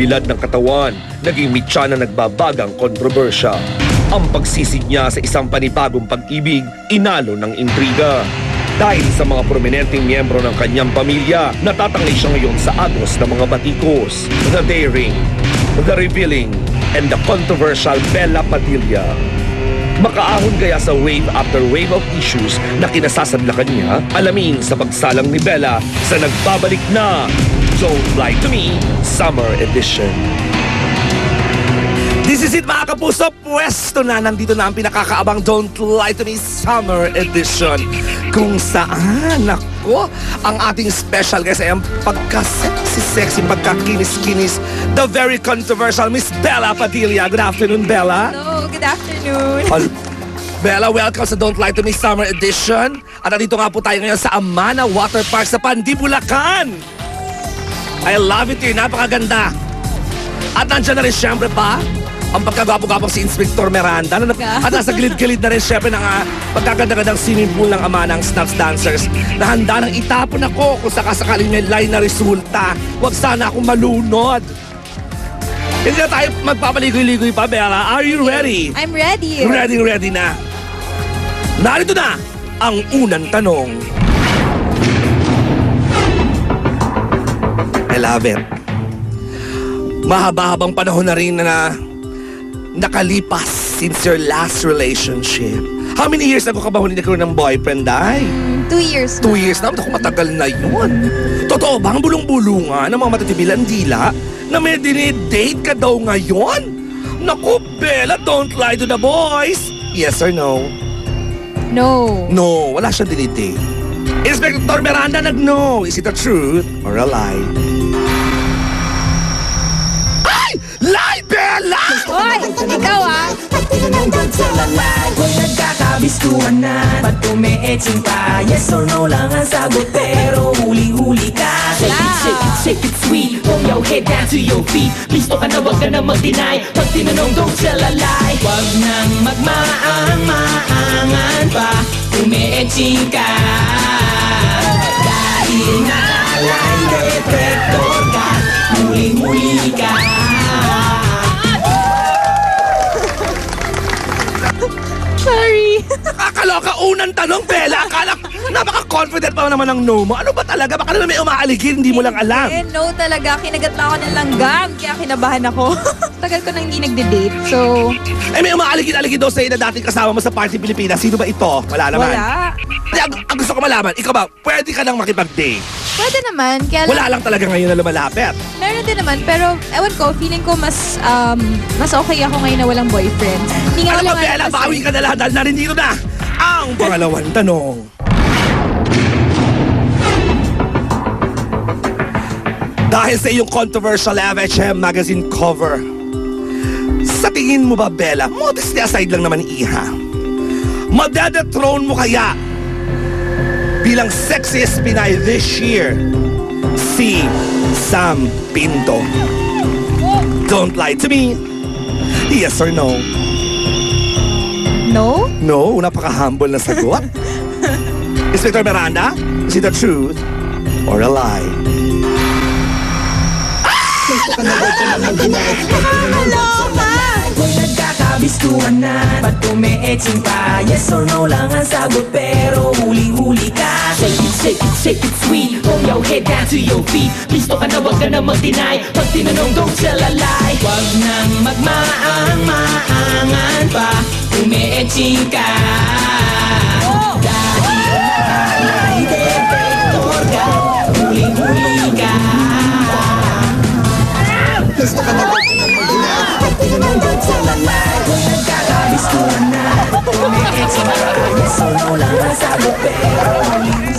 bilad ng katawan, naging mitya na nagbabagang kontrobersya. Ang pagsisid niya sa isang panibagong pag-ibig, inalo ng intriga. Dahil sa mga prominenteng miyembro ng kanyang pamilya, natatangay siya ngayon sa agos ng mga batikos. The daring, the revealing, and the controversial Bella Padilla. Makaahon kaya sa wave after wave of issues na kinasasadlakan niya? Alamin sa pagsalang ni Bella sa nagbabalik na Don't Lie to Me Summer Edition. This is it mga kapuso, pwesto na nandito na ang pinakakaabang Don't Lie to Me Summer Edition, kung saan ako ang ating special guest ay ang pagka-sexy, pagka-kinis-kinis, the very controversial Miss Bella Padilla. Good afternoon, Bella. Hello, good afternoon. Bella, welcome sa Don't Lie to Me Summer Edition. At nandito nga po tayo ngayon sa Amana Water Park sa Pandi, Bulacan. I love it here, napakaganda. At nandiyan na rin siyempre pa ang pagkagwapo-gwapong si Inspector Miranda. At nasa gilid-gilid na rin siyempre ng pagkaganda-gandang swimming pool ng Ama ng Snaps Dancers na handa nang itapon ako kung sakasakaling may line na resulta. Huwag sana akong malunod. Hindi na tayo magpapaligoy-ligoy pa, Bella. Are you ready? I'm ready. Ready na. Narito na ang unang tanong. I love it. Mahaba-habang panahon na rin na nakalipas since your last relationship. How many years ago ka ba huli nagkaroon ng boyfriend, Day? 2 years na. 2 years na? Ako matagal na yun. Totoo ba ang bulong-bulungan ng mga matitibilang dila na may dinidate ka daw ngayon? Naku, Bella, don't lie to the boys. Yes or no? No. No, wala siyang dinidate. Inspector Miranda nag-no. Is it a truth or a lie? Ay! Lie, Bella! Hoy, ikaw ah. Kung nagkakabistuhan na, ba't ume-etching pa? Yes or no lang ang sagot, pero huli-huli ka. Yeah. Shake it sweet, from your head down to your feet. Please ka na, wag ka na mag-deny. Pag tinanong, don't tell a lie. Wag nang magmaang-maangan pa, ume-etching ka. Dahil naka-line detector ka, huli-huli ka. Sorry. Nakakaloka, unang tanong, Bella. Akala napaka-confident pa naman ng no mo. Ano ba talaga? Baka naman may umaaligid, hindi mo lang alam. No talaga. Kinagat na ako ng langgam. Kaya kinabahan ako. Tagal ko na hindi nagde-date. So, Eh, may umaaligid-aligid daw sa'yo na dating kasama mo sa Party Pilipinas. Sino ba ito? Wala naman. wala. Hindi, ang gusto ko malaman, ikaw ba, pwede ka nang makipag-date? Pwede naman. Kaya lang, Wala lang talaga ngayon na lumalapit. meron din naman. Pero, ewan ko, feeling ko mas okay ako ngayon na walang boyfriend. Hindi nga Ano wala ba, Bella? kasi. Bawi ka na lahat dahil narindito na ang pangalawang tanong. Dahil sa iyong controversial FHM magazine cover, sa tingin mo ba, Bella, modesty aside lang naman, iha, madedethrone mo kaya bilang sexiest Pinay this year si Sam Pinto? Don't lie to me. Yes or no? No? No, napaka-humble na sagot. Inspector Miranda, is it the truth or a lie? Kung nagkakabistuhan na, ba't ume-etching pa? Yes or no lang ang sagot, pero huli-huli ka. Shake it sweet, from your head down to your feet. Please ka na, wag ka na mag-deny. Pag tinanong, don't tell a lie. Wag nang magmaang-maangan pa, ume-etching ka. Dahil naka-lie detector ka, huli-huli ka. Gusto ka na ba don't tell a lie. Kung nagkakabistuhan na, ume-etching ka. Yes or no lang ang sagot, pero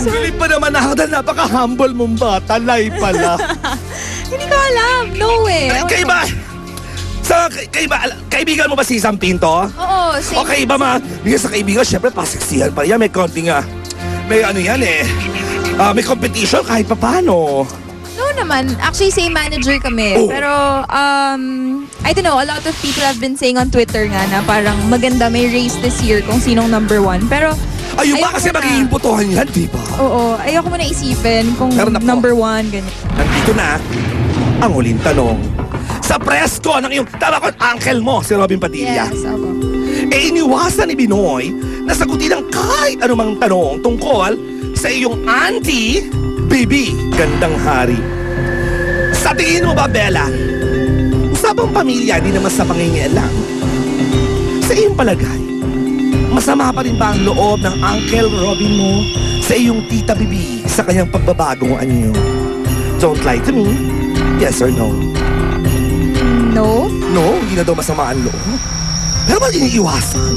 Silip pa naman ako dahil napaka-humble mong bata. Lie pala. Hindi ko alam. No way. Kayo ba? Kaibigan mo ba si Sam Pinto? Oo, same. Okay ba ma? Bigyan sa kaibigan, syempre pasiksihan pa yan. May konting may ano yan eh. May competition kahit pa paano. No naman. Actually, same manager kami. Oh. Pero, I don't know, a lot of people have been saying on Twitter nga na parang maganda may race this year kung sinong number 1. Pero, Ayun ba ayoko kasi na. magiging botohan yan, di ba? Oo, ayoko mo na isipin kung Pero nako. number 1, ganyan. Nandito na ang huling tanong. sa presko ng iyong, tama ko, uncle mo, si Robin Padilla. Yes, ako. Eh iniwasan ni Binoy na sagutin ang kahit anumang tanong tungkol sa iyong auntie, Bibi Gandang Hari. Sa tingin mo ba, Bella? Usapang pamilya, di naman sa pangingialam. Sa iyong palagay, masama pa rin ba ang loob ng Uncle Robin mo sa iyong tita Bibi sa kanyang pagbabagong anyo? Don't lie to me. Yes or no? No? No, hindi na daw masama ang loob. Pero ba't iniiwasan?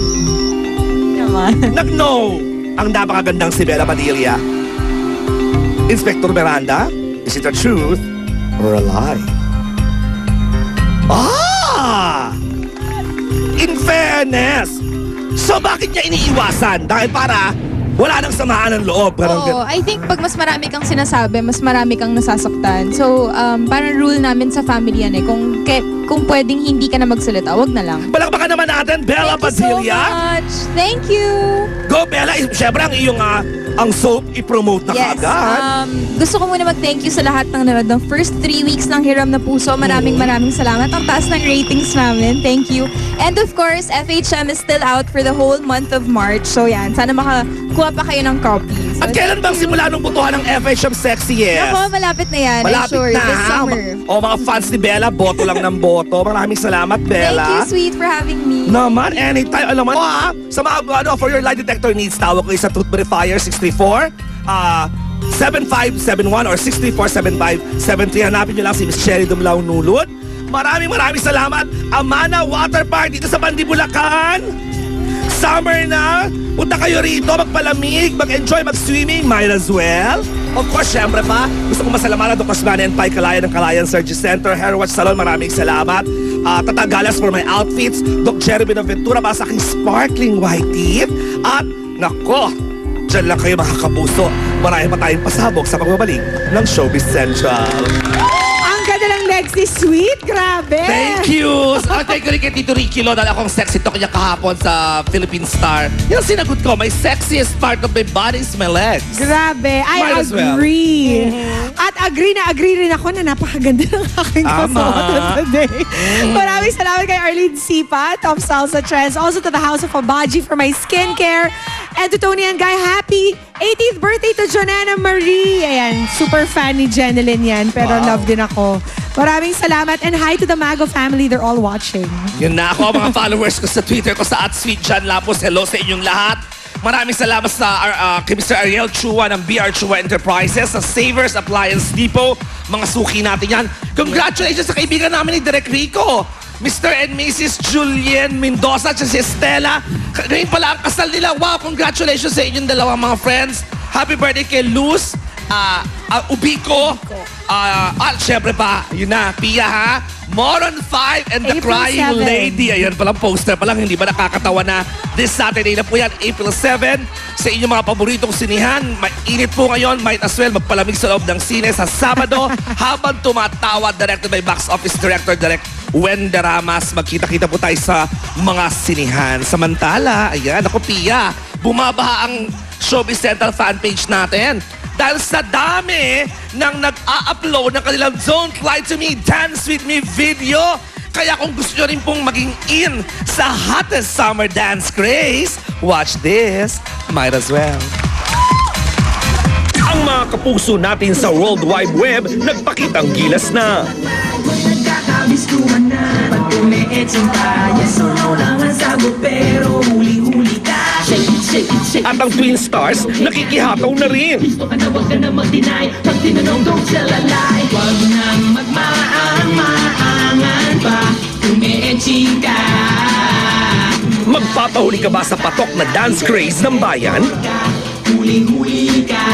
Naman. Nag-no ang napakagandang si Bella Padilla. Inspector Miranda, is it a truth or a lie? In fairness, so bakit niya iniiwasan? Dahil para wala nang samaan ng loob. Oo, I think pag mas marami kang sinasabi, mas marami kang nasasaktan. So, parang rule namin sa family yan eh. Kung pwedeng hindi ka na magsalita, wag na lang. Palakpakan naman natin, Bella Thank you so Padilla. much. Thank you. Go, Bella. Siyempre, ang iyong ang soap i-promote na Yes. kaagad. Gusto ko muna mag-thank you sa lahat ng nanood ng first 3 weeks ng Hiram na Puso. Maraming salamat. Ang taas ng ratings namin. Thank you. And of course, FHM is still out for the whole month of March. So yan, sana makakuha pa kayo ng copy. So, At kailan bang simula nung butuhan ng FHM Sexiest? Ako, malapit na yan. Malapit I'm sure. na. This summer. Mga fans ni Bella, boto lang ng boto. Maraming salamat, Thank Bella. you, sweet, for having me. Naman, anytime. Alam mo, sa mga, for your lie detector needs, tawag kayo sa Truth Verifier 634 7571 or 634-7573. Hanapin nyo lang si Miss Sherry Dumlao Nulot. Maraming salamat. Amana Water Park dito sa Bandi, Bulacan. Summer na. Punta kayo rito, magpalamig, mag-enjoy, mag-swimming, might as well. Of course, syempre pa, gusto kong masalamatan Dr. Osmani and Pai Kalayan ng Kalayan Surgery Center, Hair Watch Salon, maraming salamat. Tatagalas for my outfits, Doc Jerry Benaventura, para sa aking sparkling white teeth. At, nako, dyan lang kayo makakapuso. Marami pa tayong pasabog sa pagbabalik ng Showbiz Central. Ang ganda ng legs ni Sweet. Grabe. Thank you! Thank you rin kay Tito Ricky Lo dahil akong sexy talk niya kahapon sa Philippine Star. Yung sinagot ko, my sexiest part of my body is my legs. Grabe. I Might as well. agree. At agree rin ako na napakaganda ng aking Tama. kasuotan today. Maraming salamat kay Arlene Sipa, Top Salsa Trends. Also to the House of Abaji for my skincare. And to Tony and Guy, happy 18th birthday to Jonana Marie. Ayan, super fan ni Jeneline yan. Pero Wow. love din ako. Maraming salamat. And hi to the Mago family. They're all watching. Yun na ako, mga followers ko sa Twitter ko sa @SweetJohnLapos. Hello sa inyong lahat. Maraming salamat sa kay Mr. Ariel Chua ng BR Chua Enterprises, sa Savers Appliance Depot. Mga suki natin yan. Congratulations sa kaibigan namin ni Direk Rico. Mr. and Mrs. Julien Mendoza at si Estela. Ngayon pala ang kasal nila. Wow, congratulations sa inyong dalawang mga friends. Happy birthday kay Luz, Ubico. At syempre pa, yun na, Pia ha. Moron 5 and the April Crying 7. Lady. Ayan palang poster pa lang, hindi ba nakakatawa na this Saturday na po yan, April 7. Sa inyong mga paboritong sinihan, mainit po ngayon, might as well magpalamig sa loob ng sine sa Sabado habang tumatawa, directed by Box Office Director Direct Wenda Ramas. Magkita-kita po tayo sa mga sinihan. Samantala, ayan, ako Pia, bumabaha ang Showbiz Central fan page natin. Dahil sa dami ng nag-a-upload ng kanilang Don't Lie to Me, Dance With Me video. Kaya kung gusto nyo rin pong maging in sa hottest summer dance craze, watch this. Might as well. Ang mga kapuso natin sa World Wide Web, nagpakitang gilas na. Nagkakabistuhan na pag tumiitsin ka. Yes or no lang ang sagot pero huli-huli ka. Shake it, shake it, shake it. At ang Twin Stars, nakikihataw na rin. Gusto ka na wag ka na mag-deny. Pag tinanong don't tell a lie. Wag nang magmaang-maangan pa. Tumiitsin ka. Magpapahuli ka ba sa patok na dance craze ng bayan? Huli-huli ka.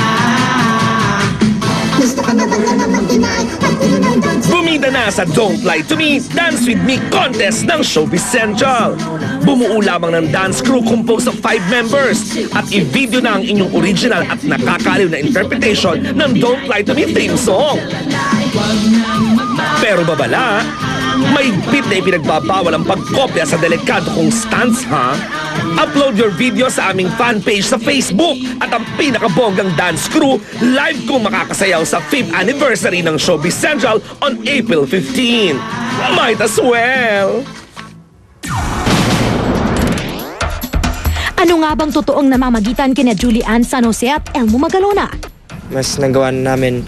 Bumida na sa Don't Lie to Me, Dance With Me contest ng Showbiz Central. Bumuo lamang ng dance crew composed of 5 members at i-video na ang inyong original at nakakaliw na interpretation ng Don't Lie to Me theme song. Pero babala, may bit na ipinagbabawal ang pagkopya sa delikado kong stance, ha? Upload your video sa aming fan page sa Facebook at ang pinakabonggang dance crew live kong makakasayaw sa 5th anniversary ng Showbiz Central on April 15. Might as well! Ano nga bang totoong namamagitan kina Julian San Jose at Elmo Magalona? Mas nagawa namin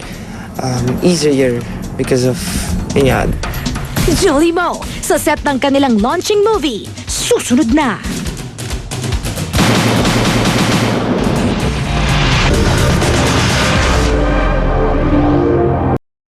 easier because of yun nga, Julie Mo sa set ng kanilang launching movie. Susunod na!